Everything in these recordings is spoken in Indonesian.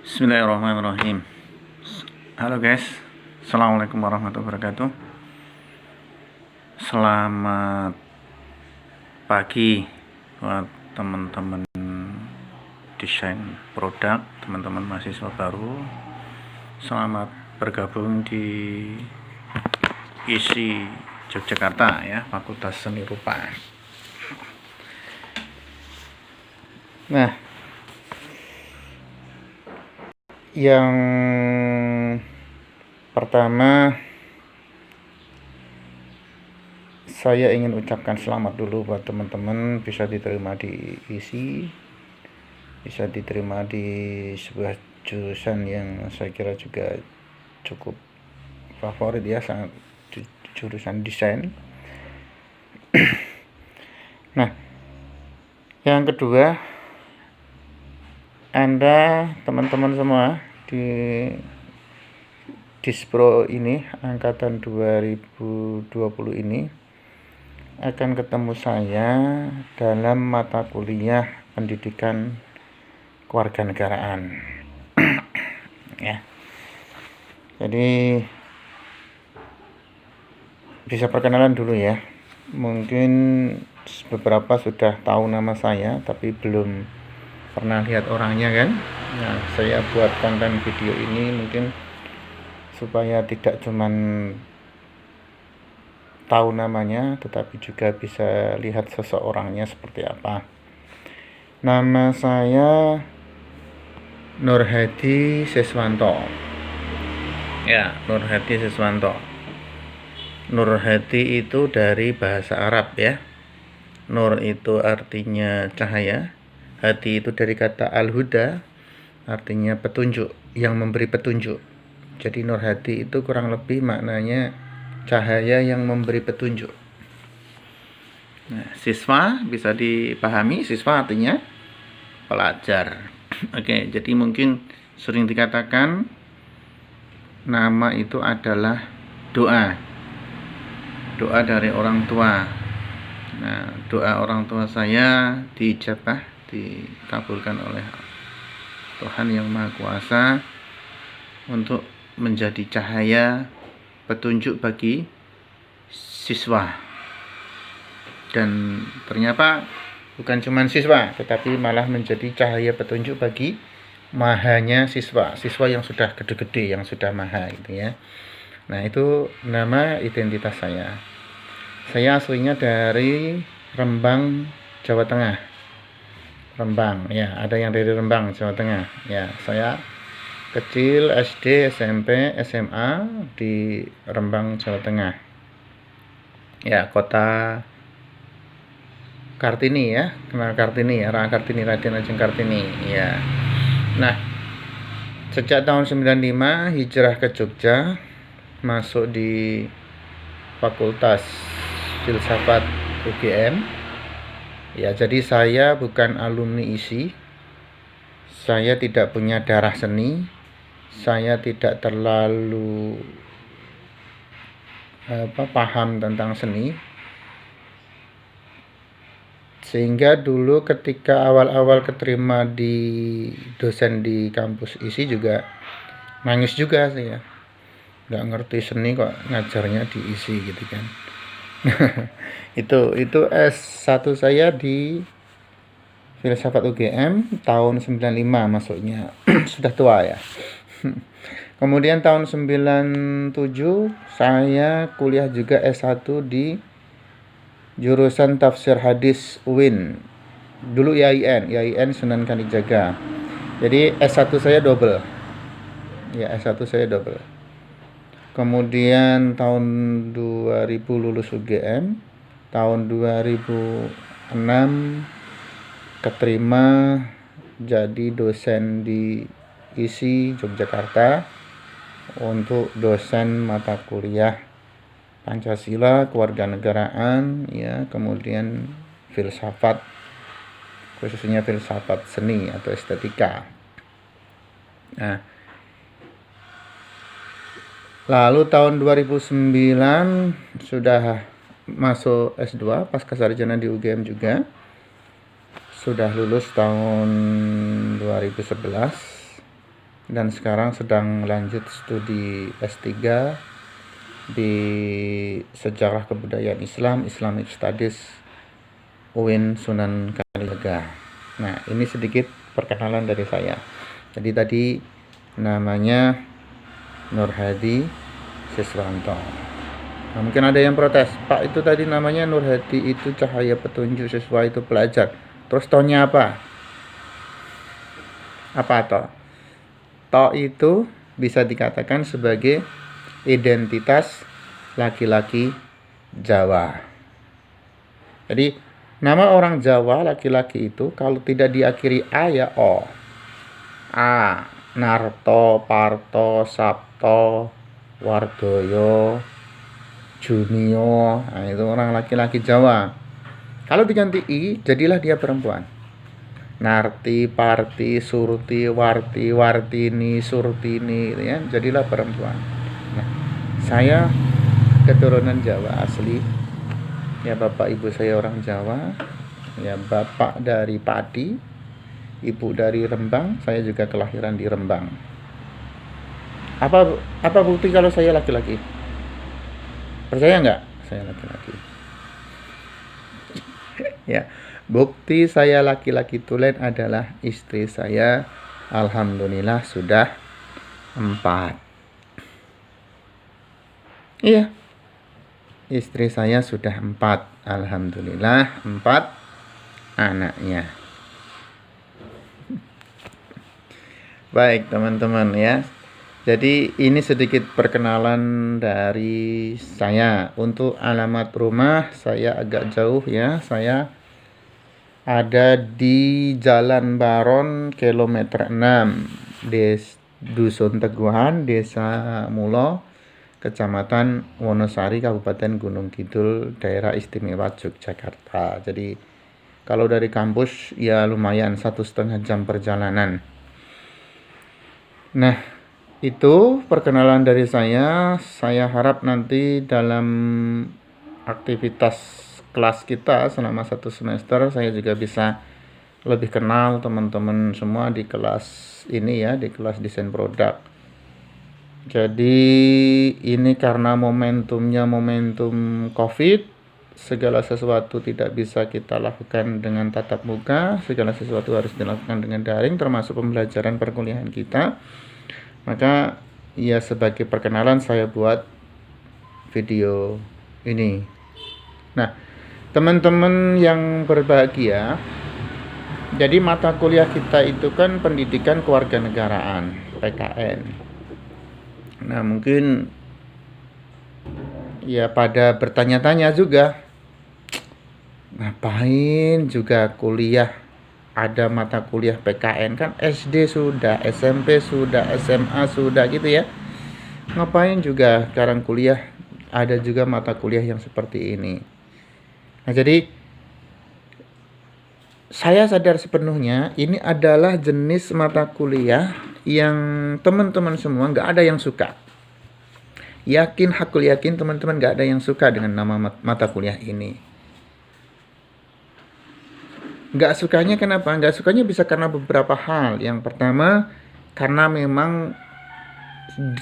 Bismillahirrahmanirrahim. Halo guys, Assalamualaikum warahmatullahi wabarakatuh. Selamat pagi buat teman-teman desain produk, teman-teman mahasiswa baru. Selamat bergabung di ISI Yogyakarta ya, Fakultas Seni Rupa. Nah, yang pertama saya ingin ucapkan selamat dulu buat teman-teman bisa diterima di ISI, bisa diterima di sebuah jurusan yang saya kira juga cukup favorit ya, sangat jurusan desain. Nah, yang kedua, Anda teman-teman semua di Dispro ini angkatan 2020 ini akan ketemu saya dalam mata kuliah pendidikan kewarganegaraan. Ya. Jadi bisa perkenalan dulu ya. Mungkin beberapa sudah tahu nama saya tapi belum pernah lihat orangnya kan. Nah, saya buat konten video ini mungkin supaya tidak cuman tahu namanya tetapi juga bisa lihat seseorangnya seperti apa. Nama saya Nur Hadi Siswanto. Ya, Nur Hadi Siswanto. Nur Hadi itu dari bahasa Arab ya. Nur itu artinya cahaya. Hadi itu dari kata al-huda, artinya petunjuk, yang memberi petunjuk. Jadi Nur Hadi itu kurang lebih maknanya cahaya yang memberi petunjuk. Nah, siswa bisa dipahami, siswa artinya pelajar. Oke, jadi mungkin sering dikatakan nama itu adalah doa. Doa dari orang tua. Nah, doa orang tua saya diijabah, dikabulkan oleh Tuhan Yang Maha Kuasa untuk menjadi cahaya petunjuk bagi siswa. Dan ternyata bukan cuma siswa, tetapi malah menjadi cahaya petunjuk bagi mahanya siswa yang sudah gede-gede, yang sudah maha gitu ya. Nah, itu nama identitas saya. Saya aslinya dari Rembang, Jawa Tengah. Rembang, ya, ada yang dari Rembang, Jawa Tengah. Ya, saya kecil SD, SMP, SMA di Rembang, Jawa Tengah. Ya, kota Kartini ya, kenal Kartini ya, Kartini, Raden Ajeng Kartini. Ya. Nah, sejak tahun 95 hijrah ke Jogja, masuk di Fakultas Filsafat UGM. Ya, jadi saya bukan alumni ISI. Saya tidak punya darah seni. Saya tidak terlalu paham tentang seni. Sehingga dulu ketika awal-awal keterima di dosen di kampus ISI juga nangis juga saya. Nggak ngerti seni kok ngajarnya di ISI gitu kan. itu S1 saya di Filsafat UGM tahun 95 masuknya. Sudah tua ya. Kemudian tahun 97 saya kuliah juga S1 di jurusan Tafsir Hadis UIN. Dulu IAIN Sunan Kalijaga. Jadi S1 saya double. Ya, S1 saya double. Kemudian tahun 2000 lulus UGM, tahun 2006 keterima jadi dosen di ISI Yogyakarta untuk dosen mata kuliah Pancasila, Kewarganegaraan, ya, kemudian filsafat, khususnya filsafat seni atau estetika. Nah, lalu tahun 2009 sudah masuk S2 pasca sarjana di UGM juga. Sudah lulus tahun 2011. dan sekarang sedang lanjut studi S3 di Sejarah Kebudayaan Islam, Islamic Studies, UIN Sunan Kalijaga. Nah, ini sedikit perkenalan dari saya. Jadi tadi namanya Nur Hadi Siswanto. Nah, mungkin ada yang protes, Pak, itu tadi namanya Nur Hadi itu cahaya petunjuk, siswa itu pelajar. Terus tonya apa? Apa toh? Toh itu bisa dikatakan sebagai identitas laki-laki Jawa. Jadi nama orang Jawa laki-laki itu kalau tidak diakhiri A ya O. A, Narto, Parto, Sabto, Wardoyo, Junio. Nah, itu orang laki-laki Jawa. Kalau diganti I, jadilah dia perempuan. Narti, Parti, Surti, Warti, Wartini, Surtini, gitu ya, jadilah perempuan. Nah, saya keturunan Jawa asli. Ya, bapak ibu saya orang Jawa. Ya, bapak dari Pati, ibu dari Rembang, saya juga kelahiran di Rembang. Apa bukti kalau saya laki-laki? Percaya nggak saya laki-laki? Ya, bukti saya laki-laki tulen adalah istri saya, alhamdulillah sudah 4. Iya, istri saya sudah 4, alhamdulillah 4 anaknya. Baik teman-teman ya. Jadi ini sedikit perkenalan dari saya. Untuk alamat rumah saya agak jauh ya. Saya ada di Jalan Baron kilometer 6, Dusun Teguhan, Desa Mulo, Kecamatan Wonosari, Kabupaten Gunung Kidul, Daerah Istimewa Yogyakarta. Jadi kalau dari kampus ya lumayan 1,5 jam perjalanan. Nah, itu perkenalan dari saya. Saya harap nanti dalam aktivitas kelas kita selama 1 semester saya juga bisa lebih kenal teman-teman semua di kelas ini ya, di kelas desain produk. Jadi ini karena momentumnya momentum COVID, segala sesuatu tidak bisa kita lakukan dengan tatap muka, segala sesuatu harus dilakukan dengan daring, termasuk pembelajaran perkuliahan kita. Maka ya sebagai perkenalan saya buat video ini. Nah, teman-teman yang berbahagia, jadi mata kuliah kita itu kan pendidikan kewarganegaraan, PKN. Nah, mungkin ya pada bertanya-tanya juga, ngapain juga kuliah, ada mata kuliah PKN, kan SD sudah, SMP sudah, SMA sudah gitu ya. Ngapain juga sekarang kuliah ada juga mata kuliah yang seperti ini. Nah, jadi saya sadar sepenuhnya ini adalah jenis mata kuliah yang teman-teman semua nggak ada yang suka. Hakul yakin teman-teman nggak ada yang suka dengan nama mata kuliah ini. Nggak sukanya kenapa? Nggak sukanya bisa karena beberapa hal. Yang pertama, karena memang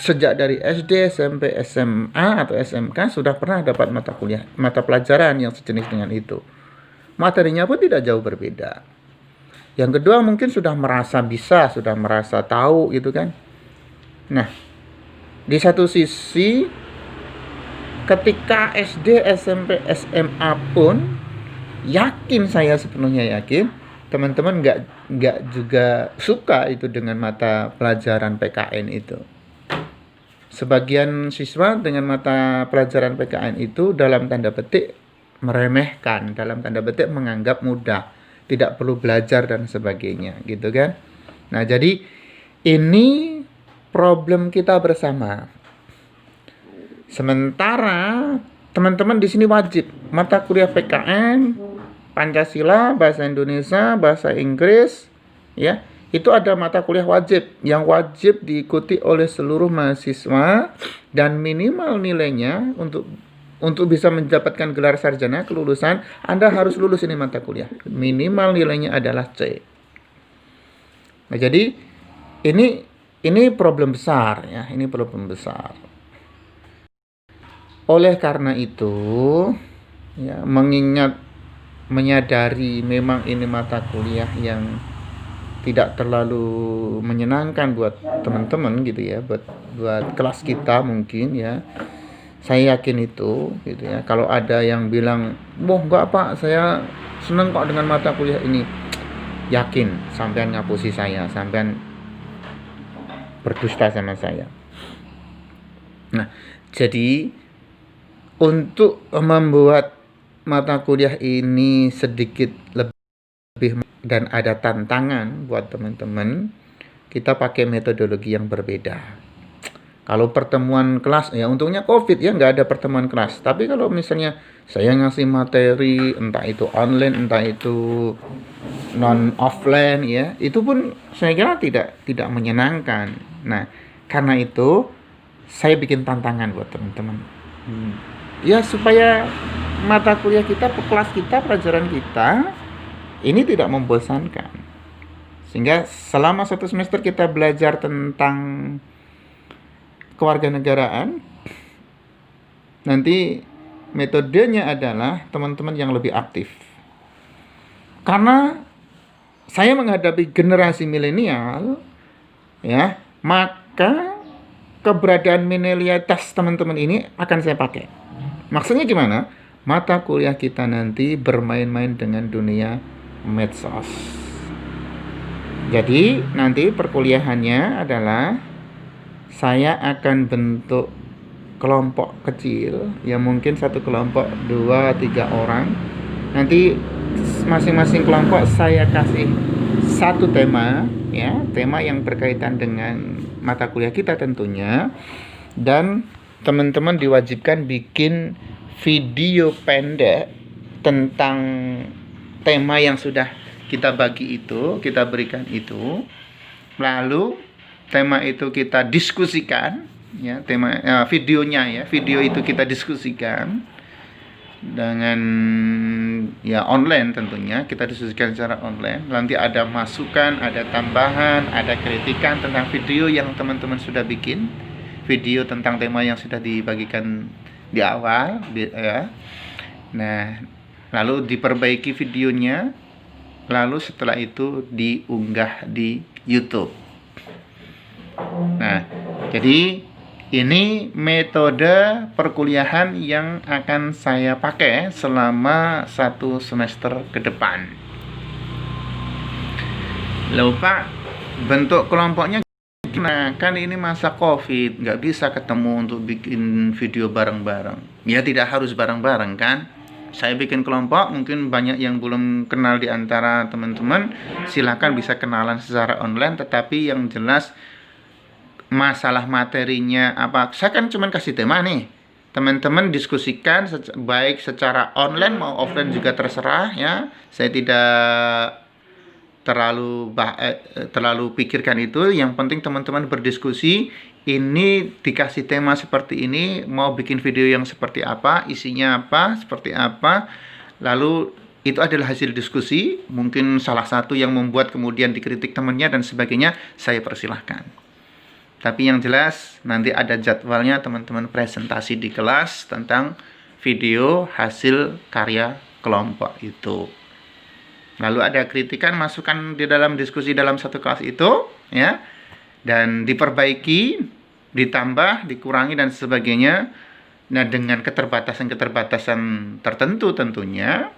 sejak dari SD, SMP, SMA, atau SMK sudah pernah dapat mata pelajaran yang sejenis dengan itu. Materinya pun tidak jauh berbeda. Yang kedua, mungkin sudah merasa bisa, sudah merasa tahu gitu kan. Nah, di satu sisi, ketika SD, SMP, SMA pun saya sepenuhnya yakin teman-teman nggak juga suka itu dengan mata pelajaran PKN itu. Sebagian siswa dengan mata pelajaran PKN itu dalam tanda petik meremehkan, dalam tanda petik menganggap mudah, tidak perlu belajar dan sebagainya gitu kan. Nah, jadi ini problem kita bersama. Sementara teman-teman di sini wajib mata kuliah PKN, Pancasila, bahasa Indonesia, bahasa Inggris, ya. Itu ada mata kuliah wajib yang wajib diikuti oleh seluruh mahasiswa dan minimal nilainya untuk bisa mendapatkan gelar sarjana kelulusan, Anda harus lulus ini mata kuliah. Minimal nilainya adalah C. Nah, jadi ini Ini problem besar ya, ini problem besar. Oleh karena itu, ya, menyadari memang ini mata kuliah yang tidak terlalu menyenangkan buat teman-teman gitu ya, buat kelas kita mungkin ya. Saya yakin itu gitu ya. Kalau ada yang bilang, "Wah, enggak Pak, saya seneng kok dengan mata kuliah ini." Yakin sampean ngapusi saya, sampean berdusta sama saya. Nah, jadi untuk membuat mata kuliah ini sedikit lebih dan ada tantangan buat teman-teman, kita pakai metodologi yang berbeda. Kalau pertemuan kelas, ya untungnya COVID ya, nggak ada pertemuan kelas. Tapi kalau misalnya saya ngasih materi, entah itu online, entah itu non offline ya, itu pun saya kira tidak menyenangkan. Nah, karena itu saya bikin tantangan buat teman-teman. Ya supaya mata kuliah kita, kelas kita, pelajaran kita ini tidak membosankan. Sehingga selama 1 semester kita belajar tentang kewarganegaraan, nanti metodenya adalah teman-teman yang lebih aktif. Karena saya menghadapi generasi milenial, ya, maka keberadaan milenialitas teman-teman ini akan saya pakai. Maksudnya gimana? Mata kuliah kita nanti bermain-main dengan dunia medsos. Jadi nanti perkuliahannya adalah saya akan bentuk kelompok kecil, ya mungkin satu kelompok 2-3 orang. Nanti masing-masing kelompok saya kasih satu tema, ya, tema yang berkaitan dengan mata kuliah kita tentunya, dan teman-teman diwajibkan bikin video pendek tentang tema yang sudah kita bagi itu, kita berikan itu. Lalu tema itu kita diskusikan, ya, videonya ya, video itu kita diskusikan dengan ya online tentunya, kita diskusikan secara online. Nanti ada masukan, ada tambahan, ada kritikan tentang video yang teman-teman sudah bikin, video tentang tema yang sudah dibagikan di awal, ya. Nah, lalu diperbaiki videonya, lalu setelah itu diunggah di YouTube. Nah, jadi ini metode perkuliahan yang akan saya pakai selama 1 semester ke depan. Loh Pak, bentuk kelompoknya gimana? Kan ini masa COVID, nggak bisa ketemu untuk bikin video bareng-bareng. Ya tidak harus bareng-bareng kan? Saya bikin kelompok, mungkin banyak yang belum kenal di antara teman-teman, silakan bisa kenalan secara online, tetapi yang jelas masalah materinya apa, saya kan cuma kasih tema nih, teman-teman diskusikan baik secara online mau offline juga terserah ya. Saya tidak terlalu pikirkan itu, yang penting teman-teman berdiskusi. Ini dikasih tema seperti ini, mau bikin video yang seperti apa, isinya apa, seperti apa, lalu itu adalah hasil diskusi. Mungkin salah satu yang membuat kemudian dikritik temannya dan sebagainya, saya persilahkan. Tapi yang jelas nanti ada jadwalnya, teman-teman presentasi di kelas tentang video hasil karya kelompok itu. Lalu ada kritikan, masukan di dalam diskusi dalam satu kelas itu, ya, dan diperbaiki, ditambah, dikurangi dan sebagainya. Nah, dengan keterbatasan-keterbatasan tertentu tentunya,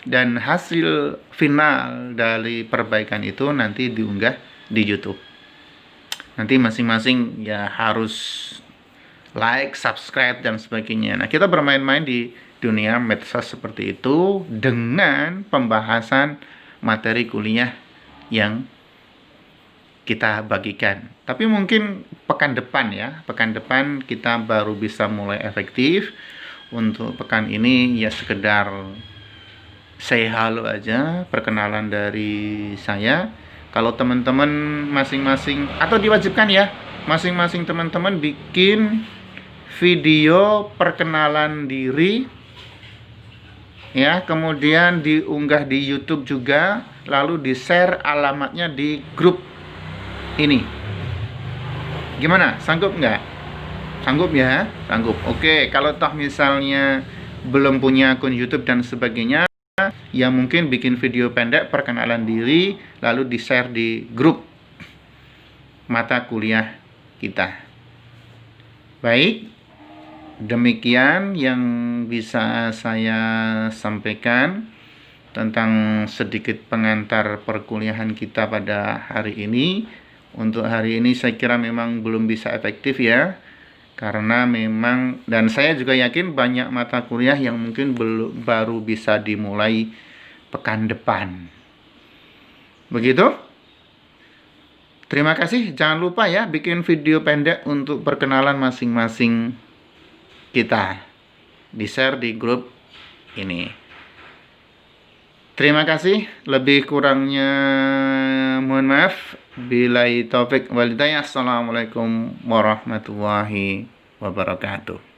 dan hasil final dari perbaikan itu nanti diunggah di YouTube. Nanti masing-masing ya harus like, subscribe, dan sebagainya. Nah, kita bermain-main di dunia medsos seperti itu dengan pembahasan materi kuliah yang kita bagikan. Tapi mungkin pekan depan ya, pekan depan kita baru bisa mulai efektif. Untuk pekan ini ya sekedar say halo aja, perkenalan dari saya. Kalau teman-teman masing-masing, atau diwajibkan ya, masing-masing teman-teman bikin video perkenalan diri, ya, kemudian diunggah di YouTube juga, lalu di-share alamatnya di grup ini. Gimana? Sanggup nggak? Sanggup ya? Sanggup. Oke, kalau toh misalnya belum punya akun YouTube dan sebagainya, ya mungkin bikin video pendek perkenalan diri, lalu di-share di grup mata kuliah kita. Baik, demikian yang bisa saya sampaikan tentang sedikit pengantar perkuliahan kita pada hari ini. Untuk hari ini saya kira memang belum bisa efektif ya, karena memang, dan saya juga yakin banyak mata kuliah yang mungkin baru bisa dimulai pekan depan. Begitu? Terima kasih. Jangan lupa ya bikin video pendek untuk perkenalan masing-masing kita. Di-share di grup ini. Terima kasih. Lebih kurangnya mohon maaf. Billahi taufik wal hidayah. Assalamualaikum warahmatullahi wabarakatuh.